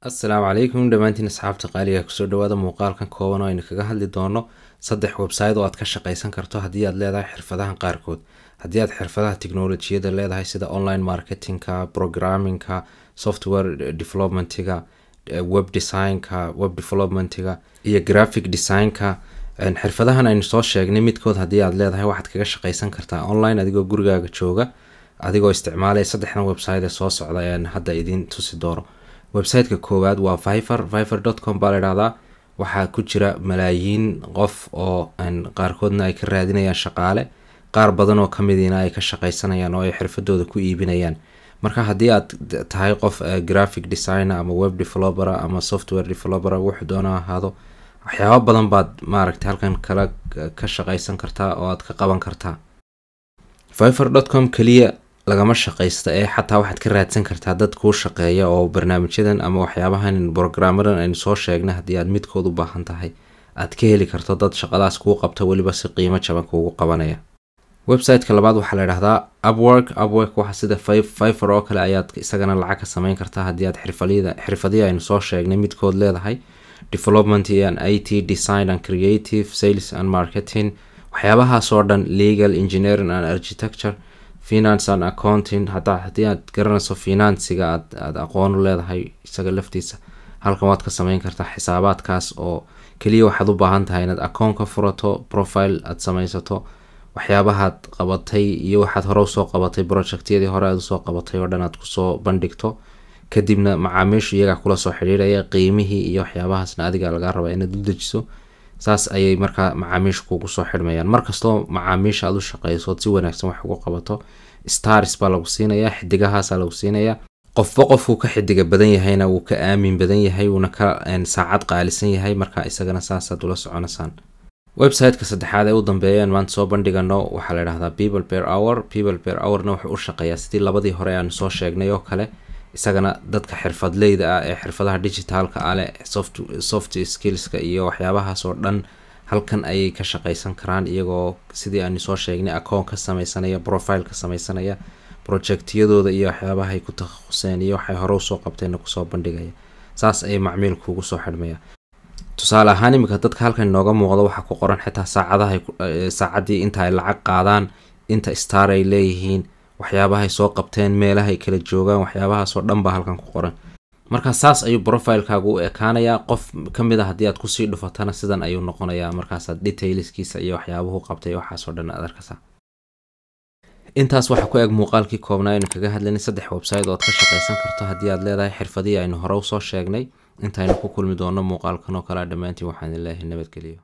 السلام عليكم dhamaantiin asxaabta qaaliga kusoo dhawaada muuqaalkan kooban oo aynu kaga hadli doono saddex website oo aad ka shaqaysan karto haddii aad leedahay xirfadahan qaarkood haddii aad xirfadaha tiknoolajiyada leedahay sida online marketingka programmingka software developmentiga web designka web developmentiga iyo graphic designka xirfadahan aynu soo sheegnay midkood haddii aad leedahay waxaad kaga shaqaysan kartaa online adigoo gurigaaga jooga adigoo isticmaalaya saddexdan website ee soo socda ayaan hadda idin tusi doono website-ka koowaad waa fiverr.com baa la yiraahdaa waxaa ku jira malaayiin qof oo qaarkoodna ay ka raadinayaan shaqaale qaar badan oo kamidina ay ka shaqaysanayaan oo ay xirfadooda ku iibinayaan marka haddii aad tahay qof graphic designer ama web developer ama software developer wuxuu doonaa ahaado waxyaabo badan baad maaragtay halkan kala ka shaqaysan kartaa oo aad ka qaban kartaa fiverr.com kaliya lagama shaqaysta ee xataa waxaad ka raadsan kartaa dad kuu shaqeeya oo barnaamijyadan ama waxyaabahan programmadan aynu soo sheegnay haddii aad midkood u baahan tahay aad ka heli karto dad shaqadaas kuu qabta weliba si qiimo jaban kuugu qabanaya website-ka labaad waxaa la yidhaahdaa upwork waxa sida fiverr oo kale ayaad isagana lacag ka samayn kartaa haddii aad xirfadihii aynu soo sheegnay midkood leedahay development and IT design and creative sales and marketing waxyaabahaas oo dhan legal engineering and architecture finance and accounting haddii aad garanayso financiga aad aqoon u leedahay isaga laftiisa halkan waad ka samayn kartaa xisaabaadkaas oo kaliya waxaad u baahan tahay inaad account ka furato profile aad samaysato waxyaabahaad qabatay iyo waxaad hore usoo qabatay projectyadii hore aad usoo qabatay oo dhan aad kusoo bandhigto kadibna macaamiishu iyaga kula soo xiriiraya qiimihii iyo waxyaabahaasna adiga laga rabaa inaad u dejiso saas ayay markaa macaamiishu kugu soo xidhmayaan markastoo macaamiisha aad u shaqayso si wanaagsan wax ugu qabato stars baa lagu siinayaa xidigahaasa lagu siinayaa qofku ka xidiga badan yahayna wuu ka aamin badan yahay wuuna ka saacad qaalisan yahay markaa isagana saasaad ula soconaysaan website-ka saddexaad ee u dambeeyaan maanta soo bandhigano waxaa la yidhahdaa people per hourna wuxuu u shaqeeyaa sidii labadii hore aanu soo sheegnay oo kale isagana dadka xirfadleyda ah ee xirfadaha digitalka ah leh soft skillska iyo waxyaabahaas oo dhan halkan ayay ka shaqaysan karaan iyagoo sidii aanu soo sheegnay account ka samaysanaya profile ka samaysanaya projectyadooda iyo waxyaabaha ay ku takhasuseen iyo waxay hore usoo qabteen kusoo bandhigaya saas ayay macmiilku ugu soo xidhmaya tusaale ahaan imika dadka halkan inooga muuqda waxaa ku qoran xitaa saacadii inta ay lacag qaadaan inta star ay leeyihiin waxyaabahay soo qabteen meelahay kala joogaan waxyaabahaasoo dhan baa halkan ku qoran marka saas ayuu profilekaagu u ekaanayaa qof kamid a haddii aad kusii dhufatana sidan ayuu noqonayaa markaasaad detailskiisa iyo waxyaabuhu qabtay waxaasoo dhan aad arkaysaa intaas waxaa ku eg muuqaalkii koobnaa aynu kaga hadlaynay saddex website oo aad ka shaqaysan karto haddii aad leedahay xirfadihii aynu hore usoo sheegnay intaynu ku kulmi doono muuqaalkan oo kale dhammaantiin waxaan ilaahay nabadgeliyo